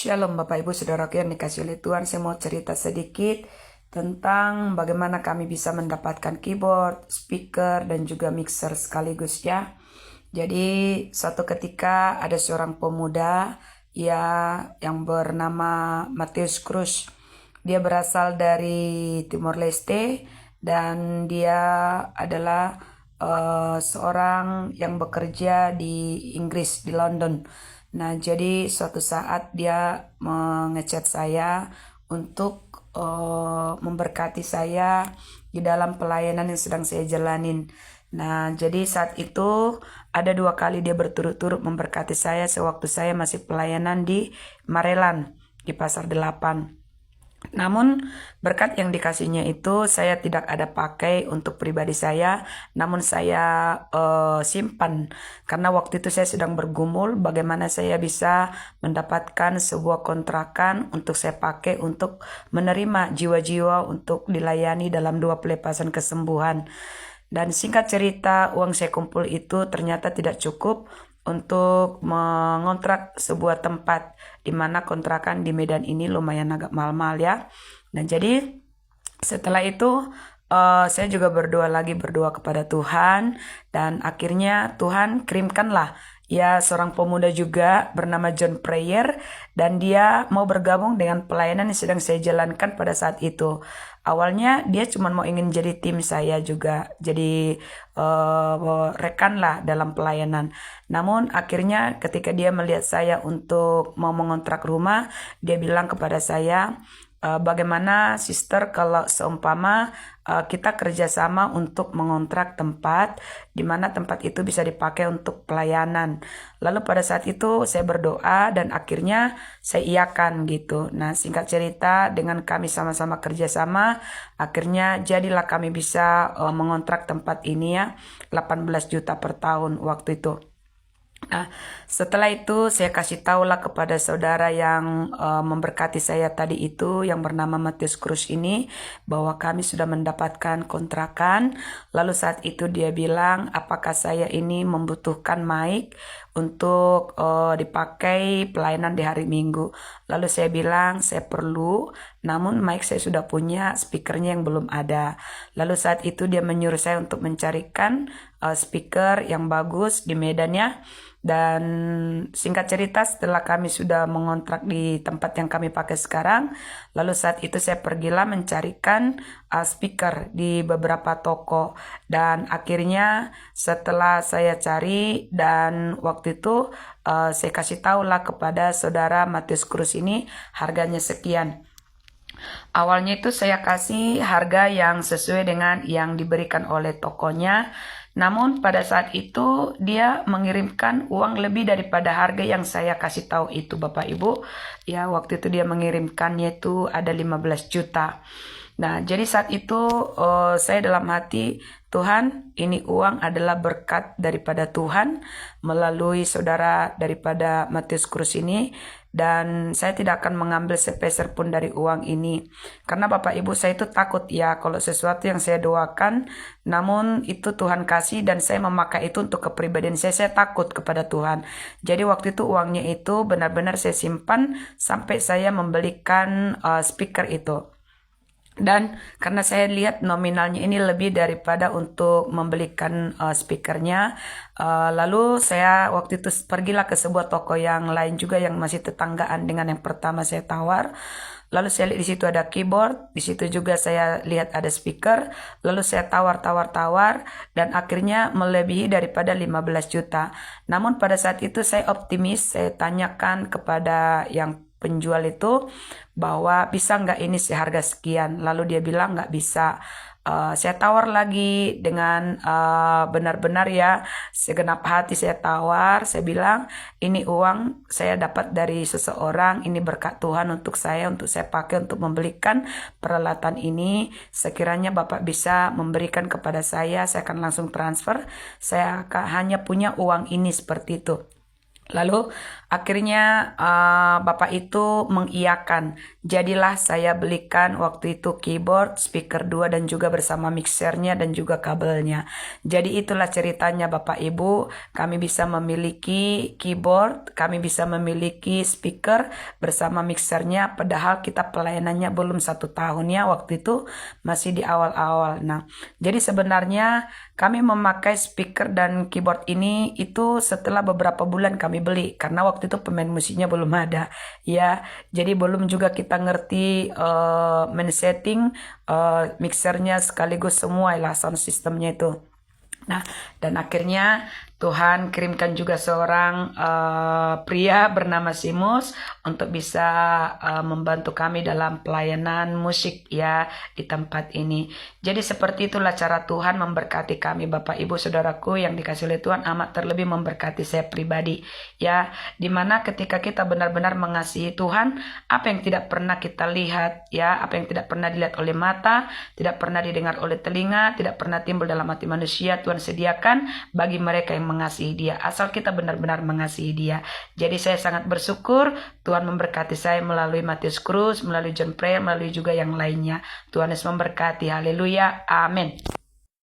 Shalom Bapak Ibu Saudaraku yang dikasih oleh Tuhan. Saya mau cerita sedikit tentang bagaimana kami bisa mendapatkan keyboard, speaker, dan juga mixer sekaligus ya. Jadi suatu ketika ada seorang pemuda ya yang bernama Matius Cruz. Dia berasal dari Timor Leste dan dia adalah seorang yang bekerja di Inggris, di London. Nah, jadi suatu saat dia mengechat saya untuk memberkati saya di dalam pelayanan yang sedang saya jalanin. Nah, jadi saat itu ada 2 kali dia berturut-turut memberkati saya sewaktu saya masih pelayanan di Marelan, di Pasar 8. Namun berkat yang dikasihnya itu saya tidak ada pakai untuk pribadi saya, namun saya simpan karena waktu itu saya sedang bergumul bagaimana saya bisa mendapatkan sebuah kontrakan untuk saya pakai untuk menerima jiwa-jiwa untuk dilayani dalam 2 pelepasan kesembuhan. Dan singkat cerita, uang saya kumpul itu ternyata tidak cukup untuk mengontrak sebuah tempat di mana kontrakan di Medan ini lumayan agak mahal-mahal ya. Dan jadi setelah itu saya juga berdoa kepada Tuhan dan akhirnya Tuhan kirimkanlah ya seorang pemuda juga bernama John Prayer dan dia mau bergabung dengan pelayanan yang sedang saya jalankan pada saat itu. Awalnya dia cuma mau ingin jadi tim saya juga, jadi rekan lah dalam pelayanan. Namun akhirnya ketika dia melihat saya untuk mau mengontrak rumah, dia bilang kepada saya, bagaimana sister kalau seumpama kita kerjasama untuk mengontrak tempat di mana tempat itu bisa dipakai untuk pelayanan. Lalu pada saat itu saya berdoa dan akhirnya saya iakan gitu. Nah, singkat cerita dengan kami sama-sama kerjasama, akhirnya jadilah kami bisa mengontrak tempat ini ya 18 juta per tahun waktu itu. Nah, setelah itu saya kasih tahulah kepada saudara yang memberkati saya tadi itu yang bernama Matius Cruz ini bahwa kami sudah mendapatkan kontrakan. Lalu saat itu dia bilang apakah saya ini membutuhkan mic untuk dipakai pelayanan di hari Minggu. Lalu saya bilang saya perlu, namun mic saya sudah punya, speakernya yang belum ada. Lalu saat itu dia menyuruh saya untuk mencarikan speaker yang bagus di Medan ya. Dan singkat cerita setelah kami sudah mengontrak di tempat yang kami pakai sekarang, lalu saat itu saya pergilah mencarikan speaker di beberapa toko. Dan akhirnya setelah saya cari dan waktu itu saya kasih tahulah kepada saudara Matius Cruz ini harganya sekian. Awalnya itu saya kasih harga yang sesuai dengan yang diberikan oleh tokonya. Namun pada saat itu dia mengirimkan uang lebih daripada harga yang saya kasih tahu itu Bapak Ibu. Ya waktu itu dia mengirimkannya itu ada 15 juta. Nah jadi saat itu saya dalam hati Tuhan ini uang adalah berkat daripada Tuhan melalui saudara daripada Matius Cruz ini. Dan saya tidak akan mengambil sepeser pun dari uang ini. Karena Bapak Ibu saya itu takut ya kalau sesuatu yang saya doakan namun itu Tuhan kasih dan saya memakai itu untuk kepribadian saya takut kepada Tuhan. Jadi waktu itu uangnya itu benar-benar saya simpan sampai saya membelikan speaker itu. Dan karena saya lihat nominalnya ini lebih daripada untuk membelikan speakernya, lalu saya waktu itu pergilah ke sebuah toko yang lain juga yang masih tetanggaan dengan yang pertama saya tawar. Lalu saya lihat di situ ada keyboard, di situ juga saya lihat ada speaker, lalu saya tawar dan akhirnya melebihi daripada 15 juta. Namun pada saat itu saya optimis, saya tanyakan kepada yang penjual itu bahwa bisa nggak ini seharga sekian. Lalu dia bilang nggak bisa. Saya tawar lagi dengan benar-benar ya segenap hati saya tawar. Saya bilang ini uang saya dapat dari seseorang, ini berkat Tuhan untuk saya pakai untuk membelikan peralatan ini. Sekiranya Bapak bisa memberikan kepada saya akan langsung transfer. Saya hanya punya uang ini seperti itu. Lalu akhirnya bapak itu mengiyakan. Jadilah saya belikan waktu itu keyboard, speaker 2 dan juga bersama mixernya dan juga kabelnya. Jadi itulah ceritanya Bapak Ibu, kami bisa memiliki keyboard, kami bisa memiliki speaker bersama mixernya, padahal kita pelayanannya belum 1 tahun ya, waktu itu masih di awal-awal. Nah, jadi sebenarnya kami memakai speaker dan keyboard ini itu setelah beberapa bulan kami beli, karena waktu itu pemain musiknya belum ada ya, jadi belum juga kita ngerti main setting mixernya sekaligus semua lah sound systemnya itu. Nah, dan akhirnya Tuhan kirimkan juga seorang pria bernama Simus untuk bisa membantu kami dalam pelayanan musik ya di tempat ini. Jadi seperti itulah cara Tuhan memberkati kami Bapak Ibu Saudaraku yang dikasih oleh Tuhan, amat terlebih memberkati saya pribadi ya, dimana ketika kita benar-benar mengasihi Tuhan, apa yang tidak pernah kita lihat ya, apa yang tidak pernah dilihat oleh mata, tidak pernah didengar oleh telinga, tidak pernah timbul dalam hati manusia, Tuhan sediakan bagi mereka yang mengasihi Dia, asal kita benar-benar mengasihi Dia. Jadi saya sangat bersyukur Tuhan memberkati saya melalui Matius Cruz, melalui John Prayer, melalui juga yang lainnya. Tuhan Yesus memberkati. Haleluya. Amin.